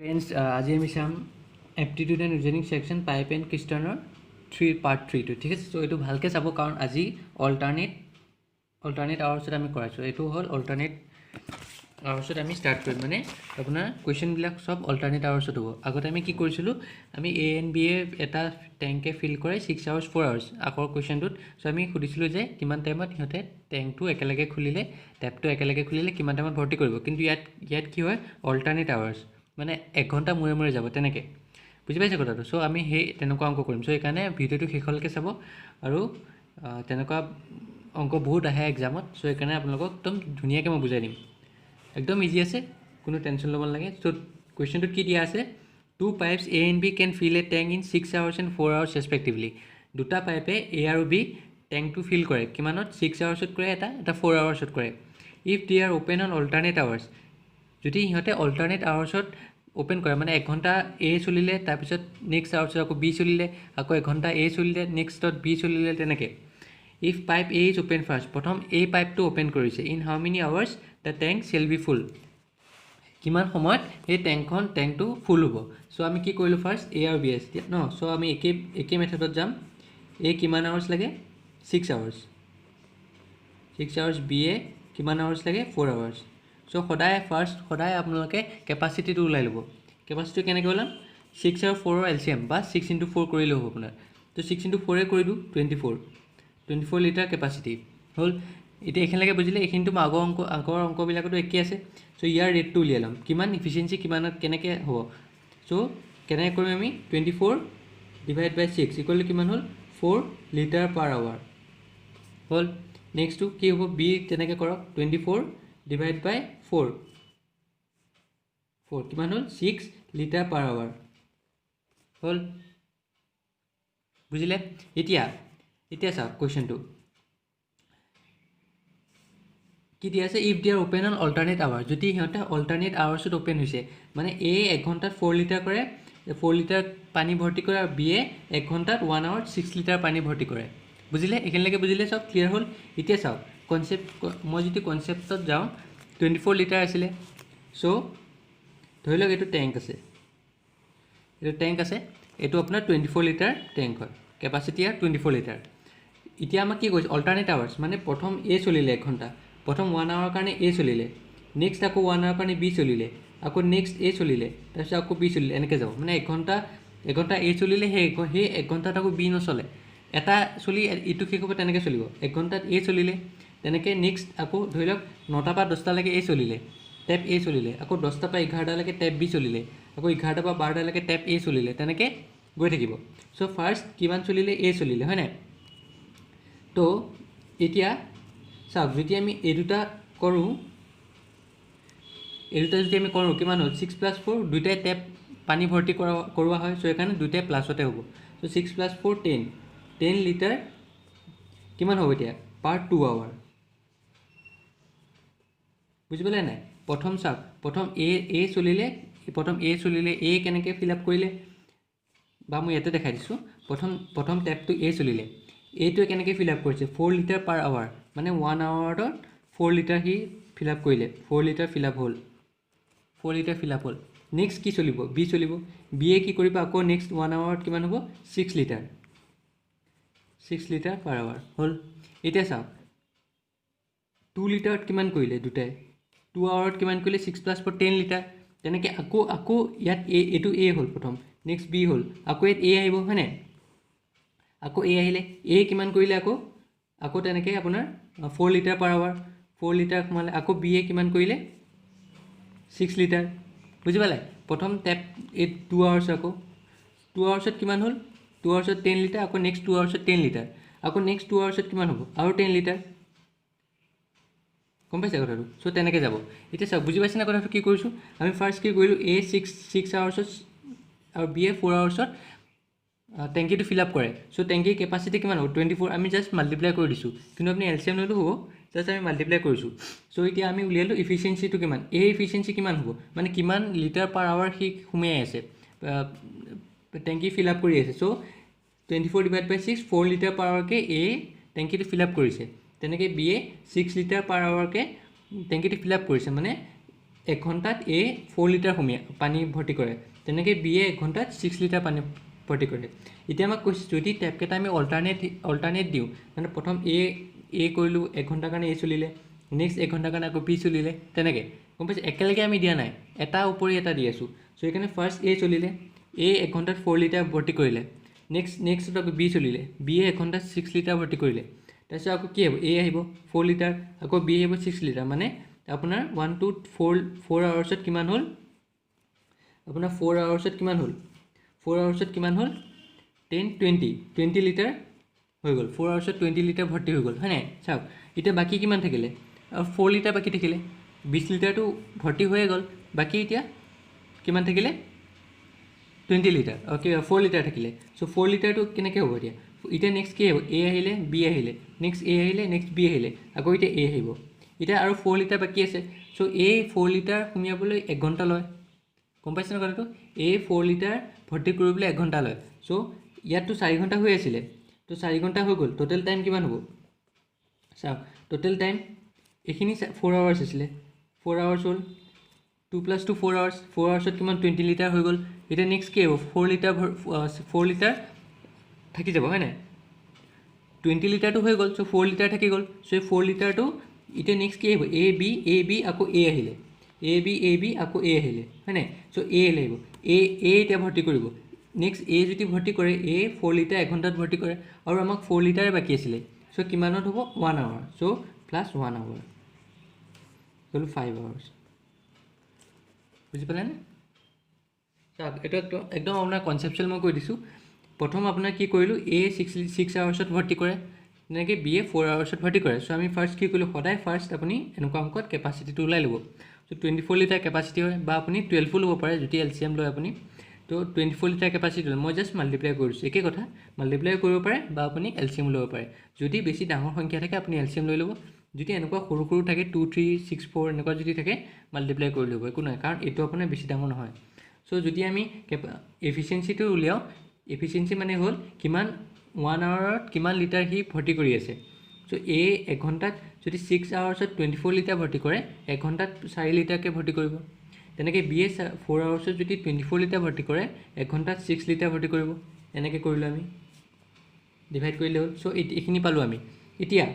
Friends आज আমি চাম aptitude and reasoning section pipe and কিষ্টানৰ পাৰ্ট 3 ঠিক আছে। সো এইটো ভালকৈ চাব কাৰণ আজি অল্টাৰনেট আৱাৰ্ছত আমি কৰাইছোঁ। এইটো হ'ল অল্টাৰনেট আৱাৰ্ছত আমি ষ্টাৰ্ট কৰিম, মানে আপোনাৰ কুৱেশ্যনবিলাক সব অল্টাৰনেট আৱাৰ্ছত হ'ব। আগতে আমি কি কৰিছিলোঁ, আমি এ এণ্ড বি এ এটা টেংকে ফিল কৰে 6 আৱাৰ্ছ 4 আৱাৰ্ছ আগৰ কুৱেশ্যনটোত। চ' আমি সুধিছিলোঁ যে কিমান টাইমত সিহঁতে টেংকটো একেলগে খুলিলে, টেপটো একেলগে খুলিলে কিমান টাইমত ভৰ্তি কৰিব। কিন্তু ইয়াত কি হয়, অল্টাৰনেট আৱাৰ্ছ মানে 1 ঘণ্টা মূৰে মূৰে যাব তেনেকৈ, বুজি পাইছে কথাটো। চ' আমি সেই তেনেকুৱা অংক কৰিম। চ' সেইকাৰণে ভিডিঅ'টো শেষলৈকে চাব, আৰু তেনেকুৱা অংক বহুত আহে এক্সামত। চ' সেইকাৰণে আপোনালোকক একদম ধুনীয়াকৈ মই বুজাই দিম, একদম ইজি আছে, কোনো টেনশ্যন ল'ব নালাগে। চ' কুৱেশ্যনটোত কি দিয়া আছে, 2 pipes A and B can fill a tank in 6 hours and 4 hours respectively. দুটা পাইপে A আৰু B টেংকটো ফিল কৰে কিমানত, 6 আৱাৰ্ছত কৰে, এটা 4 আৱাৰ্ছত কৰে। If they are open on alternate hours, যদি সিহঁতে অল্টাৰনেট আৱাৰ্ছত অ'পেন কৰে, মানে 1 ঘণ্টা A চলিলে, তাৰপিছত নেক্সট আৱাৰ্ছত আকৌ B চলিলে, আকৌ 1 ঘণ্টা A চলিলে, নেক্সটত B চলিলে, তেনেকৈ। If pipe A is open first, প্ৰথম A পাইপটো অ'পেন কৰিছে, in how many hours the tank shall be full, কিমান সময়ত সেই টেংকটো ফুল হ'ব। চ' আমি কি কৰিলোঁ, ফাৰ্ষ্ট A আৰু B আছে ন। চ' আমি একে মেথডত যাম। A কিমান আৱাৰ্ছ লাগে, 6 আৱাৰ্ছ, 6 আৱাৰ্ছ। B এ কিমান আৱাৰ্ছ লাগে, 4 আৱাৰ্ছ। চ' সদায় আপোনালোকে কেপাচিটিটো ওলাই ল'ব। কেপাচিটি কেনেকৈ ওলাম, 6 আৰু 4ৰ LCM বা 6 × 4 কৰিলেও হ'ব আপোনাৰ। তো 6 × 4 কৰি দিওঁ, 24 লিটাৰ কেপাচিটি হ'ল। এতিয়া এইখিনিলৈকে বুজিলে। এইখিনিতো মই আগৰ অংকবিলাকতো একেই আছে। চ' ইয়াৰ ৰেটটো উলিয়াই ল'ম, কিমান ইফিচিয়েঞ্চি কিমানত কেনেকৈ হ'ব। চ' কেনেকৈ কৰিম আমি, 24 / 6 ইকুৱেল টু কিমান হ'ল, 4 লিটাৰ পাৰ আৱাৰ হ'ল। নেক্সটটো কি হ'ব, বি তেনেকৈ কৰক, 24 / 4 কিমান হ'ল, 6 লিটাৰ পাৰ আৱাৰ হ'ল, বুজিলে। এতিয়া চাওক কুৱেশ্যনটো কি দিয়া আছে, if they are open on alternate hour, যদি সিহঁতে অল্টাৰনেট আৱাৰ্ছত অ'পেন হৈছে, মানে A 1 ঘণ্টাত 4 লিটাৰ কৰে, 4 লিটাৰ পানী ভৰ্তি কৰে, আৰু B 1 ঘণ্টাত 1 আৱাৰত 6 লিটাৰ পানী ভৰ্তি কৰে, বুজিলে। এইখিনিলৈকে বুজিলে, চব ক্লিয়াৰ হ'ল। এতিয়া চাওক মই যদি কনচেপ্টত যাওঁ, 24 লিটাৰ আছিলে। চ' ধৰি লওক এইটো টেংক আছে, এইটো আপোনাৰ 24 লিটাৰ টেংক হয়, কেপাচিটি ইয়াৰ 24 লিটাৰ। এতিয়া আমাক কি কৈছে, অল্টাৰনেট আৱাৰ্ছ, মানে প্ৰথম A চলিলে 1 ঘণ্টা, প্ৰথম 1 আৱাৰৰ কাৰণে A চলিলে, নেক্সট আকৌ 1 আৱাৰৰ কাৰণে B চলিলে, আকৌ নেক্সট A চলিলে, তাৰপিছত আকৌ B চলিলে, এনেকৈ যাব। মানে 1 ঘণ্টা A চলিলে, সেই 1 ঘণ্টাত আকৌ B নচলে, এটা চলি ইটো শেষ হ'ব, তেনেকৈ চলিব। 1 ঘণ্টাত A চলিলে, তেনেকৈ নেক্সট আকৌ ধৰি লওক 9টা পৰা 10টালৈকে A চলিলে, টেপ A চলিলে, আকৌ 10টা পৰা 11টালৈকে টেপ B চলিলে, আকৌ 11টা পৰা 12টালৈকে টেপ A চলিলে, তেনেকৈ গৈ থাকিব। চ' ফাৰ্ষ্ট কিমান চলিলে, A চলিলে, হয় নাই। তো এতিয়া চাওক, যদি আমি এই দুটা যদি আমি কৰোঁ, কিমান হ'ল, 6 + 4, দুইটাই টেপ পানী ভৰ্তি কৰোৱা হয়। চ' সেইকাৰণে দুইটাই প্লাছতে হ'ব। চ' 6 + 4 10 লিটাৰ কিমান হ'ব এতিয়া, পাৰ 2 আৱাৰ, বুজি পালে নাই। প্ৰথম চাওক, প্ৰথম A চলিলে, A কেনেকৈ ফিল আপ কৰিলে, বা মই ইয়াতে দেখাই দিছোঁ। প্ৰথম টেপটো A চলিলে, এইটোৱে কেনেকৈ ফিল আপ কৰিছে, 4 লিটাৰ পাৰ আৱাৰ, মানে 1 আৱাৰত 4 লিটাৰ সি ফিল আপ কৰিলে, 4 লিটাৰ ফিল আপ হ'ল। নেক্সট কি চলিব, B চলিব। B এ কি কৰিব, আকৌ নেক্সট 1 আৱাৰত কিমান হ'ব, 6 লিটাৰ পাৰ আৱাৰ হ'ল। এতিয়া চাওক, 2 লিটাৰত কিমান কৰিলে দুটাই, 2 আৱাৰত কিমান কৰিলে, 6 + 4 10 লিটাৰ। তেনেকৈ আকৌ ইয়াত এইটো A হ'ল প্ৰথম, নেক্সট B হ'ল, আকৌ ইয়াত A আহিব, হয়নে। আকৌ A আহিলে, A কিমান কৰিলে, আকৌ তেনেকৈ আপোনাৰ 4 লিটাৰ পাৰ আৱাৰ, 4 লিটাৰ সোমালে। আকৌ B এ কিমান কৰিলে, 6 লিটাৰ, বুজি পালে। প্ৰথম টেপ 2 আৱাৰ্ছ, আকৌ 2 আৱাৰ্ছত কিমান হ'ল, 2 আৱাৰ্ছত 10 লিটাৰ, আকৌ নেক্সট 2 আৱাৰ্ছত 10 লিটাৰ, আকৌ নেক্সট 2 আৱাৰ্ছত কিমান হ'ব, আৰু 10 লিটাৰ, গম পাইছে কথাটো। চ' তেনেকৈ যাব। এতিয়া চাওক, বুজি পাইছেনে কথাটো, কি কৰিছোঁ আমি, ফাৰ্ষ্ট কি কৰিলোঁ, A 6 আৱাৰ্ছত আৰু B এ 4 আৱাৰ্ছত টেংকিটো ফিল আপ কৰে। চ' টেংকিৰ কেপাচিটি কিমান হ'ব, 24, আমি জাষ্ট মাল্টিপ্লাই কৰি দিছোঁ, কিন্তু আপুনি LCM ল'লেও হ'ব, জাষ্ট আমি মাল্টিপ্লাই কৰিছোঁ। চ' এতিয়া আমি উলিয়ালোঁ ইফিচিয়েঞ্চিটো কিমান, ইফিচিয়েঞ্চি কিমান হ'ব, মানে কিমান লিটাৰ পাৰ আৱাৰ সি সোমাই আছে, টেংকি ফিল আপ কৰি আছে। চ' 24 / 6, 4 লিটাৰ পাৰ আৱাৰকৈ টেংকিটো ফিল আপ কৰিছে। তেনেকৈ B এ 6 লিটাৰ পাৰ আৱাৰকৈ টেংকিটো ফিল আপ কৰিছে, মানে 1 ঘণ্টাত এ 4 লিটাৰ পানী ভৰ্তি কৰে, তেনেকৈ বি এ 1 ঘণ্টাত 6 লিটাৰ পানী ভৰ্তি কৰে। এতিয়া আমাক কৈছে যদি টেপকেইটা আমি অল্টাৰনেট দিওঁ, মানে প্ৰথম এ কৰিলোঁ, 1 ঘণ্টাৰ কাৰণে এ চলিলে, নেক্সট 1 ঘণ্টাৰ কাৰণে আকৌ বি চলিলে, তেনেকৈ গম পাইছে। একেলগে আমি দিয়া নাই, এটা উপৰি এটা দি আছোঁ। চ' সেইকাৰণে ফাৰ্ষ্ট এ চলিলে, এ 1 ঘণ্টাত 4 লিটাৰ ভৰ্তি কৰিলে, নেক্সট আকৌ বি চলিলে, বি এ 1 ঘণ্টাত 6 লিটাৰ ভৰ্তি কৰিলে, তাৰপিছত আকৌ কি আহিব, এ আহিব 4 লিটাৰ, আকৌ বি আহিব 6 লিটাৰ, মানে আপোনাৰ 1 to 4 আৱাৰ্ছত কিমান হ'ল, আপোনাৰ 4 আৱাৰ্ছত কিমান হ'ল, 4 আৱাৰ্ছত কিমান হ'ল 20 লিটাৰ হৈ গ'ল। 4 আৱাৰ্ছত 20 লিটাৰ ভৰ্তি হৈ গ'ল, হয় নাই। চাওক এতিয়া বাকী কিমান থাকিলে, আৰু 4 লিটাৰ বাকী থাকিলে, 20 লিটাৰটো ভৰ্তি হৈয়ে গ'ল, বাকী এতিয়া কিমান থাকিলে 20 লিটাৰ, অ'কে 4 লিটাৰ থাকিলে। চ' 4 লিটাৰটো কেনেকৈ হ'ব এতিয়া নেক্সট কি আহিব, এ আহিলে, বি আহিলে, নেক্সট এ আহিলে, নেক্সট বি আহিলে, আকৌ এতিয়া এ আহিব, এতিয়া আৰু 4 লিটাৰ বাকী আছে। চ' এই 4 লিটাৰ সুমিয়াবলৈ 1 ঘণ্টা লয়, গম পাইছে ন কথাটো। এই 4 লিটাৰ ভৰ্তি কৰিবলৈ 1 ঘণ্টা লয়। চ' ইয়াততো 4 ঘণ্টা হৈ আছিলে, তো 4 ঘণ্টা হৈ গ'ল, টোটেল টাইম কিমান হ'ব চাওক, টোটেল টাইম এইখিনি 4 আৱাৰ্ছ আছিলে, 4 আৱাৰ্ছ হ'ল, 2 + 2 4 আৱাৰ্ছ, 4 আৱাৰ্ছত কিমান 20 লিটাৰ হৈ গ'ল। এতিয়া নেক্সট কি হ'ব, 4 লিটাৰ থাকি যাব, হয় নাই, 20 লিটাৰটো হৈ গ'ল, চ' 4 লিটাৰ থাকি গ'ল। চ' এই 4 লিটাৰটো এতিয়া নেক্সট কি আহিব, এ বি আকৌ এ আহিলে, এ বি আকৌ এ আহিলে, হয় নাই। চ' এ আহিব, এ এতিয়া ভৰ্তি কৰিব, নেক্সট এ যদি ভৰ্তি কৰে, এ 4 লিটাৰ 1 ঘণ্টাত ভৰ্তি কৰে, আৰু আমাক 4 লিটাৰে বাকী আছিলে। চ' কিমানত হ'ব 1 আৱাৰ, চ' প্লাছ 1 আৱাৰ হ'ল 5 আৱাৰ্ছ, বুজি পালেনে। চাওক এইটো একদম আপোনাৰ কনচেপচুৱেল মই কৈ দিছোঁ। প্ৰথম আপোনাৰ কি কৰিলোঁ, এ 6 আৱাৰ্ছত ভৰ্তি কৰে, তেনেকৈ বি এ 4 আৱাৰ্ছত ভৰ্তি কৰে। চ' আমি ফাৰ্ষ্ট কি কৰিলোঁ, সদায় ফাৰ্ষ্ট আপুনি এনেকুৱা অংকত কেপাচিটিটো ওলাই ল'ব। চ' 24 লিটাৰ কেপাচিটি হয়, বা আপুনি 12 ল'ব পাৰে যদি LCM লয় আপুনি। তো 24 লিটাৰ কেপাচিটি হ'ল, মই জাষ্ট মাল্টিপ্লাই কৰিছোঁ, একেই কথা, মাল্টিপ্লাই কৰিব পাৰে বা আপুনি LCM ল'ব পাৰে। যদি বেছি ডাঙৰ সংখ্যা থাকে আপুনি LCM লৈ ল'ব, যদি এনেকুৱা সৰু সৰু থাকে 2, 3, 6, 4 এনেকুৱা যদি থাকে মাল্টিপ্লাই কৰি ল'ব, একো নহয়, কাৰণ এইটো আপোনাৰ বেছি ডাঙৰ নহয়। চ' যদি আমি এফিচিয়েঞ্চিটো উলিয়াওঁ, এফিচিয়েঞ্চি মানে হ'ল কিমান 1 আৱাৰত কিমান লিটাৰ সি ভৰ্তি কৰি আছে। চ' এ 1 ঘণ্টাত যদি 6 আৱাৰ্ছত 24 লিটাৰ ভৰ্তি কৰে, 1 ঘণ্টাত 4 লিটাৰকৈ ভৰ্তি কৰিব। তেনেকৈ বি এ 4 আৱাৰ্ছত যদি 24 লিটাৰ ভৰ্তি কৰে, 1 ঘণ্টাত 6 লিটাৰ ভৰ্তি কৰিব। এনেকৈ কৰিলোঁ আমি, ডিভাইড কৰিলে হ'ল। চ' এইখিনি পালোঁ আমি। এতিয়া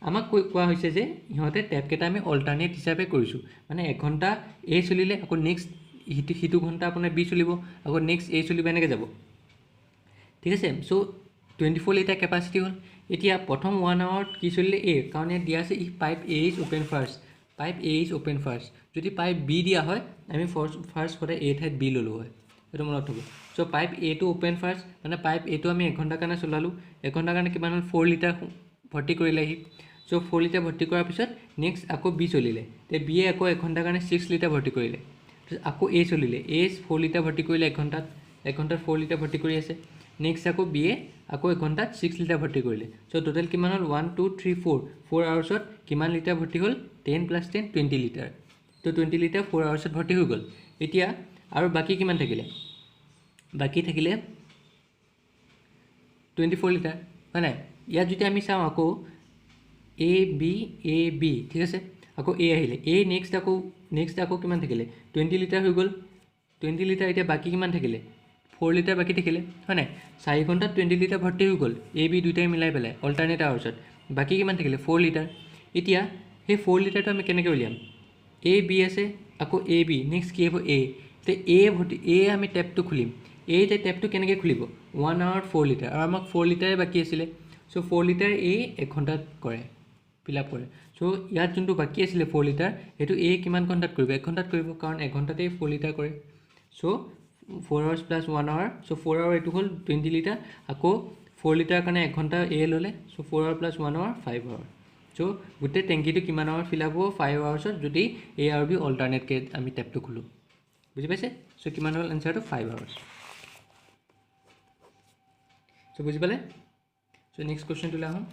আমাক কোৱা হৈছে যে সিহঁতে টেপকেইটা আমি অল্টাৰনেট হিচাপে কৰিছোঁ, মানে 1 ঘণ্টা এ চলিলে, আকৌ নেক্সট সিটো ঘণ্টা আপোনাৰ বি চলিব, আকৌ নেক্সট এ চলিব, এনেকৈ যাব, ঠিক আছে। চ' 24 লিটাৰ কেপাচিটি হ'ল। এতিয়া প্ৰথম 1 আৱাৰত কি চলিলে, এ, কাৰণ ইয়াত দিয়া আছে pipe A is open first, pipe A is open first. যদি পাইপ বি দিয়া হয় আমি ফাৰ্ষ্ট সদায় এ ঠাইত বি ল'লোঁ হয়, সেইটো মনত থ'ব। চ' পাইপ এটো অ'পেন ফাৰ্ষ্ট, মানে পাইপ এটো আমি 1 ঘণ্টাৰ কাৰণে চলালোঁ, 1 ঘণ্টাৰ কাৰণে কিমান হ'ল 4 লিটাৰ ভৰ্তি কৰিলে আহি। চ' 4 লিটাৰ ভৰ্তি কৰাৰ পিছত নেক্সট আকৌ বি চলিলে, তে বি এ আকৌ 1 ঘণ্টাৰ কাৰণে 6 লিটাৰ ভৰ্তি কৰিলে, তাৰপিছত আকৌ এ চলিলে, এ 4 লিটাৰ ভৰ্তি কৰিলে 1 ঘণ্টাত, 1 ঘণ্টাত 4 লিটাৰ ভৰ্তি কৰি আছে। নেক্সট আকৌ বি এ আকৌ 1 ঘণ্টাত 6 লিটাৰ ভৰ্তি কৰিলে। চ' টোটেল কিমান হ'ল 1, 2, 3, 4 আৱাৰ্ছত কিমান লিটাৰ ভৰ্তি হ'ল, 10 + 10 20 লিটাৰ। তো 20 লিটাৰ 4 আৱাৰ্ছত ভৰ্তি হৈ গ'ল। এতিয়া আৰু বাকী কিমান থাকিলে, বাকী থাকিলে 24 লিটাৰ, হয় নাই। ইয়াত যদি আমি চাওঁ আকৌ এ বি, ঠিক আছে, আকৌ এ আহিলে, এ নেক্সট আকৌ কিমান থাকিলে 20 লিটাৰ হৈ গ'ল, 20 লিটাৰ। এতিয়া বাকী কিমান থাকিলে 4 লিটাৰ বাকী থাকিলে, হয় নাই। 4 ঘণ্টাত 20 লিটাৰ ভৰ্তি হৈ গ'ল, এ বি দুয়োটাই মিলাই পেলাই অল্টাৰনেট আৱাৰ্ছত। বাকী কিমান থাকিলে 4 লিটাৰ। এতিয়া সেই 4 লিটাৰটো আমি কেনেকৈ উলিয়াম, এ বি আছে, আকৌ এ বি, নেক্সট কি হ'ব এ, এতিয়া এ আমি টেপটো খুলিম, এতিয়া টেপটো কেনেকৈ খুলিব, 1 আৱাৰত 4 লিটাৰ, আৰু আমাক 4 লিটাৰে বাকী আছিলে। চ' 4 লিটাৰ এ 1 ঘণ্টাত কৰে, ফিল আপ কৰে। চ' ইয়াত যোনটো বাকী আছিলে 4 লিটাৰ, সেইটো এ কিমান ঘণ্টাত কৰিব, 1 ঘণ্টাত কৰিব, কাৰণ 1 ঘণ্টাতেই 4 লিটাৰ কৰে। চ' 4 আৱাৰ্ছ + 1 আৱাৰ, চ' 4 আৱাৰ এইটো হ'ল 20 লিটাৰ, আকৌ 4 লিটাৰ কাৰণে 1 ঘণ্টা এ ল'লে, চ' 4 আৱাৰ + 1 আৱাৰ 5 আৱাৰ। চ' গোটেই টেংকিটো কিমান আৱাৰ ফিল আপ হ'ব, 5 আৱাৰ্ছত, যদি এ আৰু বি অল্টাৰনেটকৈ আমি টেপটো খোলোঁ, বুজি পাইছে। চ' কিমান হ'ল এনচাৰটো 5 আৱাৰ্ছ। চ' বুজি পালে। চ' নেক্সট কুৱেশ্যনটোলৈ আহোঁ।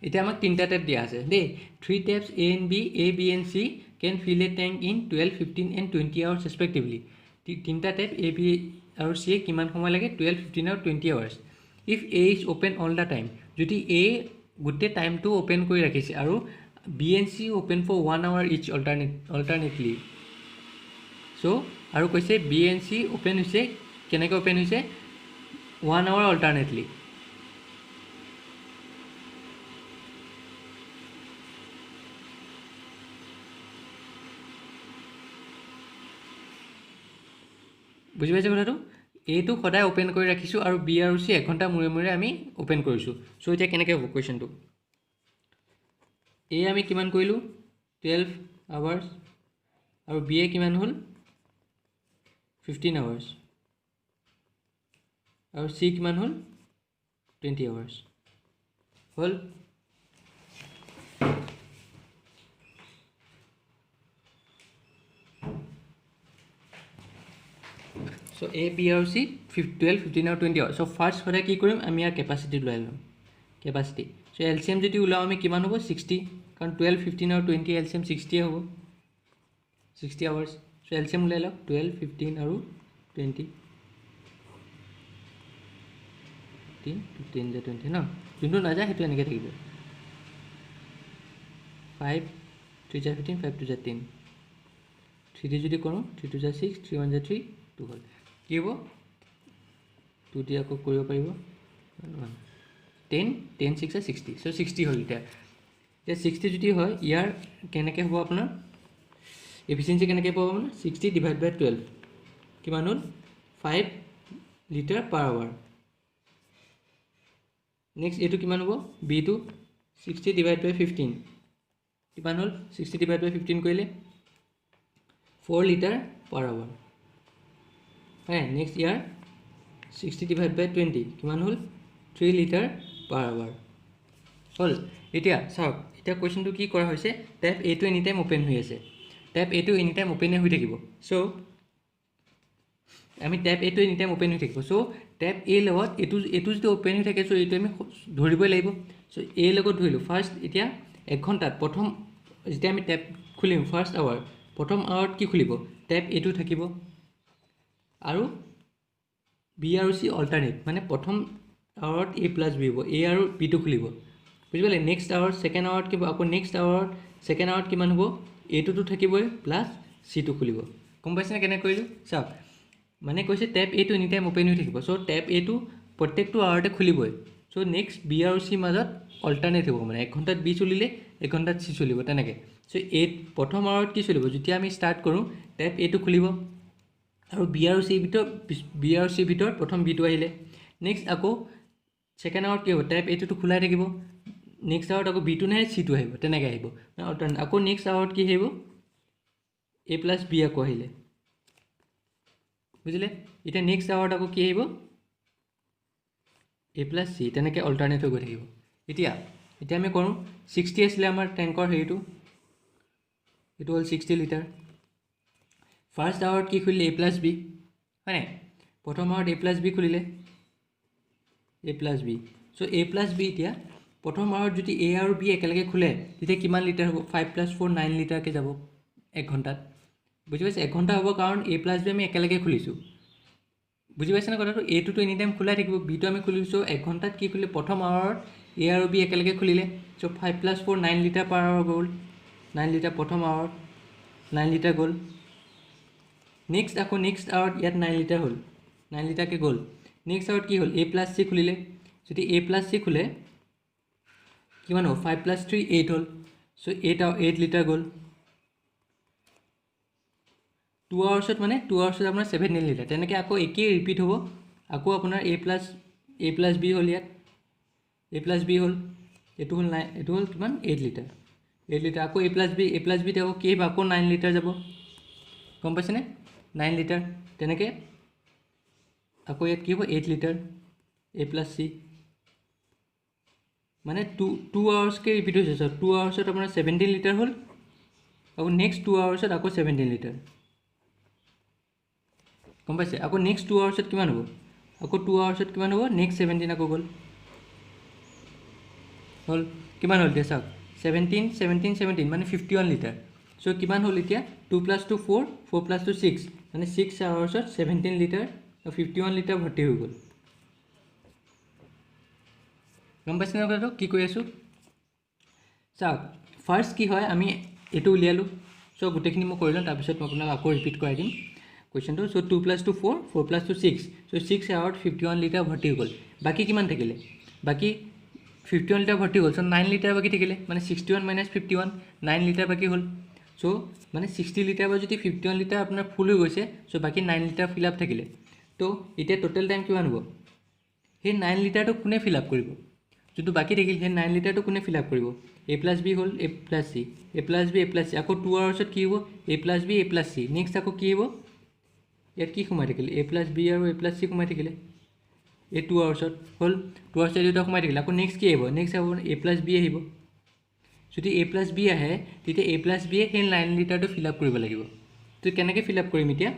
এতিয়া আমাক 3টা টেপ দিয়া আছে দেই, 3 taps A and B and C can fill a tank in 12, 15 and 20 hours respectively. 3টা টেপ এ বি আৰু চিয়ে কিমান সময় লাগে, 12, 15 আৰু 20 hours. If A is open all the time, যদি এ গোটেই টাইমটো অ'পেন কৰি ৰাখিছে আৰু BNC open for 1 hour each alternately. So আৰু কৈছে BNC open হৈছে কেনেকৈ open হৈছে 1 hour alternately. বুজি পাইছে কথাটো এইটো সদায় ওপেন কৰি ৰাখিছোঁ আৰু বি আৰু চি 1 ঘণ্টা মূৰে মূৰে আমি ওপেন কৰিছোঁ চ' এতিয়া কেনেকৈ হ'ব কুৱেশ্যনটো এ আমি কিমান কৰিলোঁ 12 আৱাৰ্ছ আৰু বি এ কিমান হ'ল 15 আৱাৰ্ছ আৰু চি কিমান হ'ল 20 আৱাৰ্ছ হ'ল So A, B আৰু C 12, 15 আৰু 20 হয়। So first সদায় কি কৰিম আমি ইয়াৰ কেপাচিটি ওলাই ল'ম কেপাচিটি so LCM যদি ওলাও আমি কিমান হ'ব 60 কাৰণ 12, 15 আৰু 20 LCM 60 হ'ব 60 আৱাৰ্ছ so LCM ওলাই লওক 12, 15 আৰু 20 15 যে 20 ন যোনটো নাযায় সেইটো এনেকৈ থাকিব 5 3 যা 15 5 2 যা 10 3 দি যদি কৰোঁ 3 2 যা 6 3 1 যা 3 2 হ'ল কি হ'ব 2 দি আকৌ কৰিব পাৰিব 10 10 6 60 so 60 হ'ল এতিয়া 60 যদি হয় ইয়াৰ কেনেকৈ হ'ব আপোনাৰ এফিচিয়েঞ্চি কেনেকৈ পাব মানে 60 ডিভাইড বাই 12 কিমান হ'ল 5 লিটাৰ পাৰ আৱাৰ নেক্সট এইটো কিমান হ'ব বিটো 60 ডিভাইড বাই 15 কিমান হ'ল 60 ডিভাইড বাই 15 কৰিলে 4 লিটাৰ পাৰ আৱাৰ হয় নেক্সট ইয়াৰ 60 ডিভাইড বাই 20 কিমান হ'ল 3 লিটাৰ পাৰ আৱাৰ হ'ল এতিয়া চাওক এতিয়া কুৱেশ্যনটো কি কৰা হৈছে টেপ এটো এনি টাইম ওপেন হৈ আছে টেপ এটো এনি টাইম ওপেনে হৈ থাকিব চ' আমি টেপ এটো এনি টাইম ওপেন হৈ থাকিব চ' টেপ এ লগত এটো যদি ওপেন হৈ থাকে চ' এইটো আমি ধৰিবই লাগিব চ' এ লগত ধৰিলোঁ ফাৰ্ষ্ট এতিয়া 1 ঘণ্টাত প্ৰথম যেতিয়া আমি টেপ খুলিম ফাৰ্ষ্ট আৱাৰ প্ৰথম আৱাৰত কি খুলিব টেপ এটো থাকিব আৰু বি আৰু চি অল্টাৰনেট মানে প্ৰথম আৱাৰত এ প্লাছ বি হ'ব এ আৰু বিটো খুলিব বুজি পালে নেক্সট আৱাৰ ছেকেণ্ড আৱাৰত কিবা আকৌ নেক্সট আৱাৰত ছেকেণ্ড আৱাৰত কিমান হ'ব এটোতো থাকিবই প্লাছ চিটো খুলিব গম পাইছেনে কেনেকৈ কৰিলোঁ চাওক মানে কৈছে টেপ এটো এনি টাইম ওপেন হৈ থাকিব চ' টেপ এটো প্ৰত্যেকটো আৱাৰতে খুলিবই চ' নেক্সট বি আৰু চি মাজত অল্টাৰনেট হ'ব মানে 1 ঘণ্টাত বি চলিলে 1 ঘণ্টাত চি চলিব তেনেকৈ চ' এই প্ৰথম আৱাৰত কি চলিব যেতিয়া আমি ষ্টাৰ্ট কৰোঁ টেপ এটো খুলিব আৰু বি আৰু চিৰ ভিতৰত প্ৰথম বিটো আহিলে নেক্সট আকৌ ছেকেণ্ড আৱাৰত কি হ'ব টেপ এইটোতো খোলাই থাকিব নেক্সট আৱাৰত আকৌ বিটো নাহে চিটো আহিব তেনেকৈ আহিব আকৌ নেক্সট আৱাৰত কি আহিব এ প্লাছ বি আকৌ আহিলে বুজিলে এতিয়া নেক্সট আৱাৰত আকৌ কি আহিব এ প্লাছ চি তেনেকৈ অল্টাৰনেট হৈ গৈ থাকিব এতিয়া আমি কৰোঁ 60 আছিলে আমাৰ টেংকৰ হেৰিটো এইটো হ'ল 60 লিটাৰ ফাৰ্ষ্ট আৱাৰত কি খুলিলে এ প্লাছ বি হয় নাই প্ৰথম আৱাৰত এ প্লাছ বি খুলিলে A plus B so' A plus B এতিয়া প্ৰথম আৱাৰত যদি এ আৰু বি একেলগে খোলে তেতিয়া কিমান লিটাৰ হ'ব 5 + 4 9 লিটাৰকৈ যাব 1 ঘণ্টাত বুজি পাইছে 1 ঘণ্টা হ'ব কাৰণ এ প্লাছ বি আমি একেলগে খুলিছোঁ বুজি পাইছেনে কথাটো এটোতো এনি টাইম খোলাই থাকিব বিটো আমি খুলিছোঁ 1 ঘণ্টাত কি খুলিলে প্ৰথম আৱাৰত এ আৰু বি একেলগে খুলিলে চ' 5 + 4 9 লিটাৰ পাৰ আৱাৰ গ'ল 9 লিটাৰ প্ৰথম আৱাৰত 9 লিটাৰ গ'ল নেক্সট আকৌ নেক্সট আৱাৰত ইয়াত 9 লিটাৰ হ'ল 9 লিটাৰকৈ গ'ল নেক্সট আৱাৰত কি হ'ল এ প্লাছ চি খুলিলে যদি এ প্লাছ চি খোলে কিমান হ'ব 5 + 3 8 হ'ল চ' 8 লিটাৰ গ'ল 2 আৱাৰ্ছত মানে 2 আৱাৰ্ছত আপোনাৰ 17 লিটাৰ তেনেকৈ আকৌ একেই ৰিপিট হ'ব আকৌ আপোনাৰ এ প্লাছ বি হ'ল ইয়াত এ প্লাছ বি হ'ল এইটো হ'ল কিমান 8 লিটাৰ আকৌ এ প্লাছ বিত আকৌ কি আহিব আকৌ 9 লিটাৰ যাব গম পাইছেনে 9 লিটাৰ তেনেকৈ আকৌ ইয়াত কি হ'ব 8 লিটাৰ এ প্লাছ চি মানে 2 আৱাৰ্ছকৈ ৰিপিট হৈছে চ' 2 আৱাৰ্ছত আপোনাৰ 17 লিটাৰ হ'ল আকৌ নেক্সট 2 আৱাৰ্ছত আকৌ 17 লিটাৰ গম পাইছে আকৌ নেক্সট 2 আৱাৰ্ছত কিমান হ'ব আকৌ 2 আৱাৰ্ছত কিমান হ'ব নেক্সট 17 আকৌ গ'ল হ'ল কিমান হ'ল এতিয়া চাওক 17 মানে 51 লিটাৰ চ' কিমান হ'ল এতিয়া 2 + 2 4 4 + 2 6 মানে 6 আৱাৰ্ছত 17 লিটাৰ 51 লিটাৰ ভৰ্তি হৈ গ'ল গম পাইছেনে কথাটো কি কৈ আছোঁ চাওক ফাৰ্ষ্ট কি হয় আমি এইটো উলিয়ালোঁ চ' গোটেইখিনি মই কৰি লওঁ তাৰপিছত মই আপোনাক আকৌ ৰিপিট কৰাই দিম কুৱেশ্যনটো চ' 2 + 2 4 4 + 2 6 চ' 6 আৱাৰত 51 লিটাৰ ভৰ্তি হৈ গ'ল বাকী কিমান থাকিলে বাকী 51 লিটাৰ ভৰ্তি হ'ল চ' 9 লিটাৰ বাকী থাকিলে মানে 61 - 51 9 লিটাৰ বাকী হ'ল চ' মানে 60 লিটাৰ বা যদি 51 লিটাৰ আপোনাৰ ফুল হৈ গৈছে চ' বাকী 9 লিটাৰ ফিল আপ থাকিলে তো এতিয়া টোটেল টাইম কিমান হ'ব সেই 9 লিটাৰটো কোনে ফিল আপ কৰিব যোনটো বাকী থাকিল সেই 9 লিটাৰটো কোনে ফিল আপ কৰিব a + b হ'ল a + c a + b a + c আকৌ 2 আৱাৰ্ছত কি হ'ব a + b a + c next আকৌ কি হ'ব ইয়াত কি সোমাই থাকিলে a + b আৰু a + c সোমাই থাকিলে এই 2 আৱাৰ্ছত হ'ল 2 আৱাৰ্ছত দুটা সোমাই থাকিলে আকৌ নেক্সট কি আহিব নেক্সট হ'ব a + b আহিব যদি a + b আহে তেতিয়া a + b সেই 9 লিটাৰটো ফিল আপ কৰিব লাগিব তো কেনেকৈ ফিল আপ কৰিম এতিয়া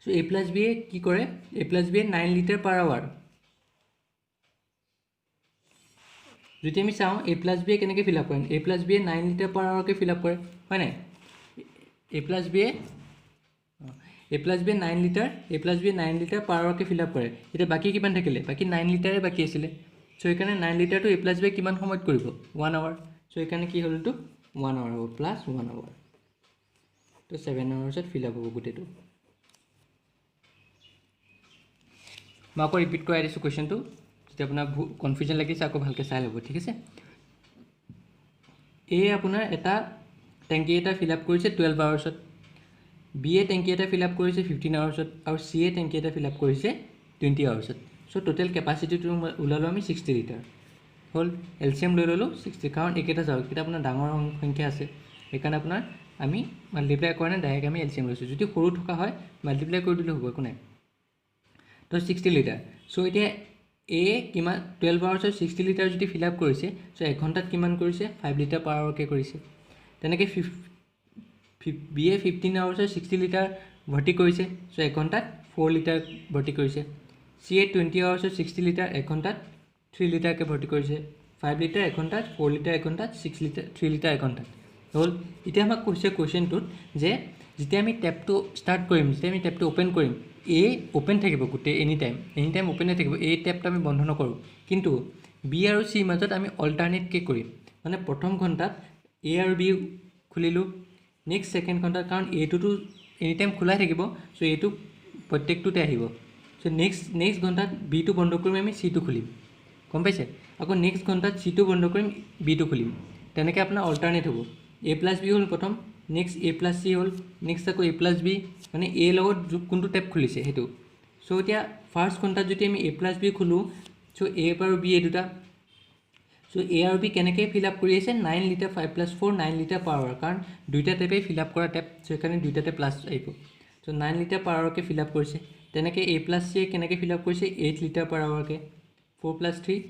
চ' a + b কি কৰে a + b 9 litre per hour যদি আমি চাওঁ a + b কেনেকৈ ফিল আপ কৰিম a + b 9 লিটাৰ পাৰ আৱাৰকৈ ফিল আপ কৰে হয় নাই a + b 9 litre a + b 9 litre per আৱাৰকৈ ফিল আপ কৰে এতিয়া বাকী কিমান থাকিলে বাকী 9 লিটাৰে বাকী আছিলে চ' সেইকাৰণে 9 লিটাৰটো a + b কিমান সময়ত কৰিব 1 আৱাৰ চ' সেইকাৰণে কি হ'ল এইটো 1 আৱাৰ হ'ব +1 আৱাৰ তো 7 আৱাৰ্ছত ফিল আপ হ'ব গোটেইটো মই আকৌ ৰিপিট কৰাই দিছোঁ কুৱেশ্যনটো যদি আপোনাৰ কনফিউজন লাগিছে আকৌ ভালকৈ চাই ল'ব ঠিক আছে এ আপোনাৰ এটা টেংকি এটা ফিল আপ কৰিছে 12 আৱাৰ্ছত বি এ টেংকি এটা ফিল আপ কৰিছে 15 আৱাৰ্ছত আৰু চি এ টেংকি এটা ফিল আপ কৰিছে 20 আৱাৰ্ছত চ' টোটেল কেপাচিটিটো ওলালোঁ আমি 60 লিটাৰ হ'ল এলচিএম লৈ ল'লোঁ 60 কাৰণ এইকেইটা চাওক এইকেইটা আপোনাৰ ডাঙৰ সংখ্যা আছে সেইকাৰণে আপোনাৰ আমি মাল্টিপ্লাই কৰা নাই ডাইৰেক্ট আমি এলচিএম লৈছোঁ যদি সৰু থকা হয় মাল্টিপ্লাই কৰি দিলে হ'ব একো নাই তো 60 লিটাৰ চ' এতিয়া এ কিমান 12 আৱাৰ্ছত 60 লিটাৰ যদি ফিল আপ কৰিছে চ' 1 ঘণ্টাত কিমান কৰিছে 5 লিটাৰ পাৰ আৱাৰকৈ কৰিছে তেনেকৈ বি এ 15 আৱাৰ্ছত 60 লিটাৰ ভৰ্তি কৰিছে চ' 1 ঘণ্টাত 4 লিটাৰ ভৰ্তি কৰিছে চি এ 20 আৱাৰ্ছত 60 লিটাৰ 1 ঘণ্টাত 3 লিটাৰকৈ ভৰ্তি কৰিছে 5 লিটাৰ 1 ঘণ্টাত 4 লিটাৰ 1 ঘণ্টাত 6 লিটাৰ 3 লিটাৰ 1 ঘণ্টাত হ'ল এতিয়া আমাক কৈছে কুৱেশ্যনটোত যে যেতিয়া আমি টেপটো ষ্টাৰ্ট কৰিম যেতিয়া আমি টেপটো অ'পেন কৰিম এ অ'পেন থাকিব গোটেই এনি টাইম অ'পেনে থাকিব এই টেপটো আমি বন্ধ নকৰোঁ কিন্তু বি আৰু চিৰ মাজত আমি অল্টাৰনেটকৈ কৰিম মানে প্ৰথম ঘণ্টাত এ আৰু বি খুলিলোঁ নেক্সট ছেকেণ্ড ঘণ্টাত কাৰণ এইটোতো এনি টাইম খোলাই থাকিব চ' এইটো প্ৰত্যেকটোতে আহিব চ' নেক্সট ঘণ্টাত বিটো বন্ধ কৰিম আমি চিটো খুলিম গম পাইছে আকৌ নেক্সট ঘণ্টাত চিটো বন্ধ কৰিম বিটো খুলিম তেনেকৈ আপোনাৰ অল্টাৰনেট হ'ব a + b হ'ল প্ৰথম নেক্সট a + c হ'ল নেক্সট আকৌ a + b মানে a লগত কোনটো টেপ খুলিছে সেইটো চ' এতিয়া ফাৰ্ষ্ট ঘণ্টাত যদি আমি a + b খোলোঁ চ' a আৰু b এই দুটা চ' a আৰু b কেনেকৈ ফিল আপ কৰি আছে 9 লিটাৰ 5 + 4 9 লিটাৰ পাৰ আৱাৰ কাৰণ দুইটা টেপেই ফিল আপ কৰা টেপ চ' সেইকাৰণে দুইটাতে প্লাছ আহিব চ' 9 লিটাৰ পাৰ আৱাৰকৈ ফিল আপ কৰিছে তেনেকৈ a + c কেনেকৈ ফিল আপ কৰিছে 8 লিটাৰ পাৰ আৱাৰকৈ 4 + 3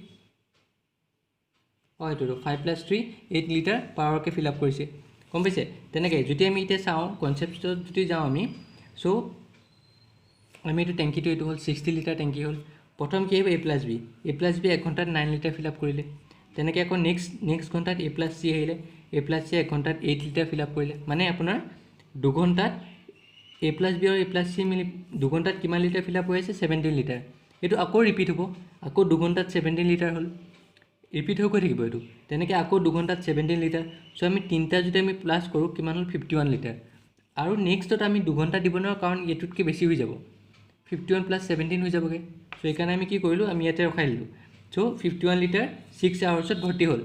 এইটোতো 5 + 3 8 লিটাৰ পাৰ আৱাৰকৈ ফিল আপ কৰিছে গম পাইছে তেনেকৈ যদি আমি এতিয়া চাওঁ কনচেপ্টত যদি যাওঁ আমি চ' আমি এইটো টেংকিটো এইটো হ'ল 60 লিটাৰ টেংকি হ'ল প্ৰথম কি আহিব a + b a + b 1 ঘণ্টাত 9 লিটাৰ ফিল আপ কৰিলে তেনেকৈ আকৌ নেক্সট ঘণ্টাত a + c আহিলে a + c 1 ঘণ্টাত 8 লিটাৰ ফিল আপ কৰিলে মানে আপোনাৰ 2 ঘণ্টাত a + b আৰু a + c মিলি 2 ঘণ্টাত কিমান লিটাৰ ফিল আপ হৈ আছে 17 লিটাৰ এইটো আকৌ ৰিপিট হ'ব আকৌ 2 ঘণ্টাত 17 লিটাৰ হ'ল ৰিপিট হৈ গৈ থাকিব এইটো তেনেকৈ আকৌ 2 ঘণ্টাত 17 লিটাৰ চ' আমি তিনিটা যদি আমি প্লাছ কৰোঁ কিমান হ'ল 51 লিটাৰ আৰু নেক্সটত আমি 2 ঘণ্টা দিব নোৱাৰোঁ কাৰণ এইটোতকৈ বেছি হৈ যাব 51 + 17 হৈ যাবগৈ চ' সেইকাৰণে আমি কি কৰিলোঁ আমি ইয়াতে ৰখাই দিলোঁ চ' 51 লিটাৰ 6 আৱাৰ্ছত ভৰ্তি হ'ল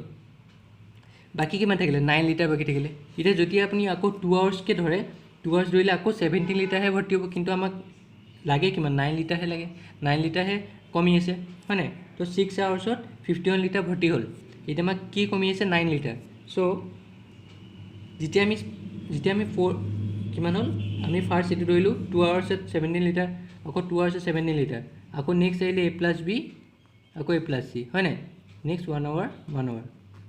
বাকী কিমান থাকিলে 9 লিটাৰ বাকী থাকিলে এতিয়া যদি আপুনি আকৌ 2 আৱাৰ্ছকৈ ধৰে 2 আৱাৰ্ছ ধৰিলে আকৌ 17 লিটাৰহে ভৰ্তি হ'ব কিন্তু আমাক লাগে কিমান 9 লিটাৰহে লাগে 9 লিটাৰহে কমি আছে হয় নাই তো 6 আৱাৰ্ছত 51 লিটাৰ ভৰ্তি হ'ল এতিয়া আমাক কি কমি আছে 9 লিটাৰ চ' যেতিয়া আমি 4 কিমান হ'ল আমি ফাৰ্ষ্ট এইটো ধৰিলোঁ 2 আৱাৰ্ছত 17 লিটাৰ আকৌ 2 আৱাৰ্ছত 17 লিটাৰ আকৌ নেক্সট আহিলে a + b আকৌ a + c হয় নাই নেক্সট 1 আৱাৰ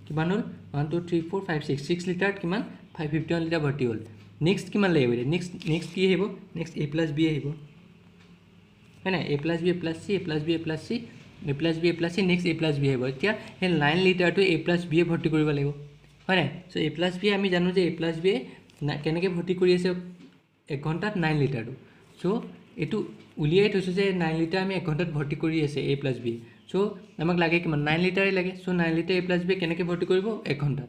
কিমান হ'ল 1 2 3 4 5 6 লিটাৰত কিমান 51 লিটাৰ ভৰ্তি হ'ল নেক্সট কিমান লাগিব এতিয়া নেক্সট কি আহিব নেক্সট a + b আহিব হয় নাই a + b a + c a + b a + c a + b a + c next a + b আহিব এতিয়া সেই 9 লিটাৰটো a + b ভৰ্তি কৰিব লাগিব হয় নাই চ' a + b আমি জানো যে a + b কেনেকৈ ভৰ্তি কৰি আছে 1 ঘণ্টাত 9 লিটাৰটো চ' এইটো উলিয়াই থৈছোঁ যে 9 লিটাৰ আমি 1 ঘণ্টাত ভৰ্তি কৰি আছে a + b চ' আমাক লাগে কিমান 9 লিটাৰেই লাগে চ' 9 লিটাৰ a + b কেনেকৈ ভৰ্তি কৰিব 1 ঘণ্টাত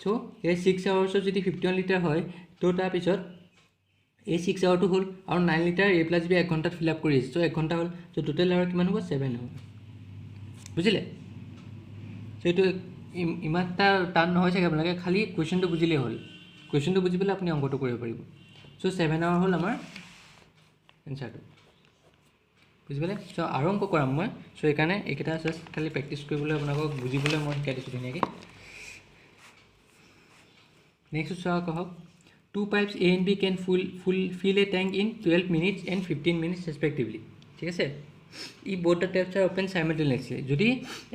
চ' এই 6 আৱাৰ্ছত যদি 51 লিটাৰ হয় তো তাৰপিছত এই 6 আৱাৰটো হ'ল আৰু 9 লিটাৰ A + B 1 ঘণ্টাত ফিল আপ কৰি আছে। চ' 1 ঘণ্টা হ'ল, চ' টোটেল আৱাৰ কিমান হ'ব 7 হ'ব। বুজিলে? চ' এইটো ইমান এটা টান নহয় চাগে, আপোনালোকে খালি কুৱেশ্যনটো বুজিলেই হ'ল। কুৱেশ্যনটো বুজি পেলাই আপুনি অংকটো কৰিব পাৰিব। চ' 7 আৱাৰ হ'ল আমাৰ এনচাৰটো। বুজি পালে? চ' আৰু অংক কৰাম মই। চ' সেইকাৰণে এইকেইটা জাষ্ট খালি প্ৰেক্টিছ কৰিবলৈ আপোনালোকক বুজিবলৈ মই শিকাই দিছোঁ ধুনীয়াকৈ। নেক্সট চাওক আহক। 2 pipes A and B can fill a tank in 12 minutes and 15 minutes respectively. ঠিক আছে? ই both the taps are open simultaneously. যদি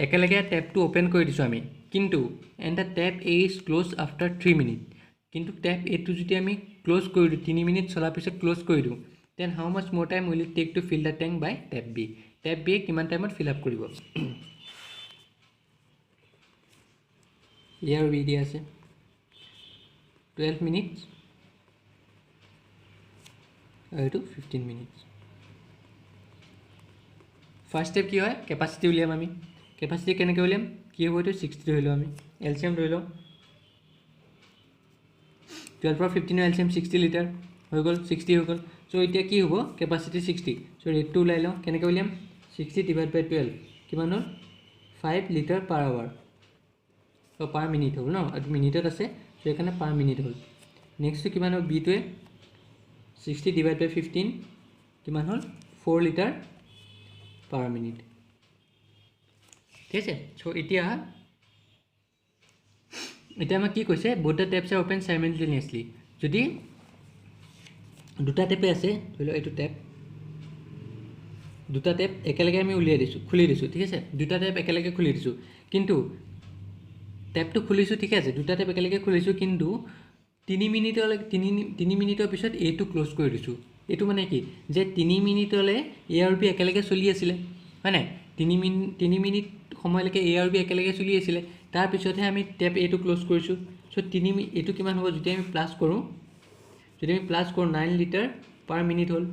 একেলগে টেপটো অ'পেন কৰি দিছোঁ আমি, কিন্তু and the tap A is closed after 3 minutes. কিন্তু টেপ এটো যদি আমি ক্লোজ কৰি দিওঁ, 3 মিনিট চলাৰ পিছত ক্লোজ কৰি দিওঁ, then how much more time will it take to fill the tank by tap B? Tap B কিমান টাইমত ফিল আপ কৰিব? ইয়াৰ বি দিয়া আছে 12 মিনিটছ আৰু এইটো 15 মিনিটছ। ফাৰ্ষ্ট ষ্টেপ কি হয়? কেপাচিটি উলিয়াম আমি। কেপাচিটি কেনেকৈ উলিয়াম? কি হ'ব? এইটো 60 ধৰি লওঁ আমি, এলচিএম ধৰি লওঁ। 12 পৰা 15 এলচিএম 60 লিটাৰ হৈ গ'ল, 60 হৈ গ'ল। চ' এতিয়া কি হ'ব? কেপাচিটি 60। চ' ৰেটটো ওলাই লওঁ। কেনেকৈ উলিয়াম? 60 / 12 কিমান হ'ল? 5 লিটাৰ পাৰ আৱাৰ। চ' পাৰ মিনিট হ'ল ন, এইটো মিনিটত আছে, চ' সেইকাৰণে পাৰ মিনিট হ'ল। নেক্সটটো কিমান হ'ল? বিটোৱে 60 / 15 কিমান হ'ল? 4 লিটাৰ পাৰ মিনিট। ঠিক আছে? চ' এতিয়া আমাক কি কৈছে? both the taps are open simultaneously. যদি দুটা টেপে আছে, ধৰি লওক এইটো টেপ, দুটা টেপ একেলগে আমি উলিয়াই দিছোঁ, খুলি দিছোঁ। ঠিক আছে? দুটা টেপ একেলগে খুলি দিছোঁ, কিন্তু টেপটো খুলিছোঁ, ঠিক আছে, দুটা টেপ একেলগে খুলিছোঁ, কিন্তু 3 মিনিটৰ পিছত এইটো ক্ল'জ কৰি দিছোঁ। এইটো মানে কি? যে 3 মিনিটলৈ A আৰু B একেলগে চলি আছিলে, হয় নাই? 3 মিনিট সময়লৈকে A আৰু B একেলগে চলি আছিলে, তাৰপিছতহে আমি টেপ এইটো ক্ল'জ কৰিছোঁ। চ' এইটো কিমান হ'ব? যদি আমি প্লাছ কৰোঁ, 9 লিটাৰ পাৰ মিনিট হ'ল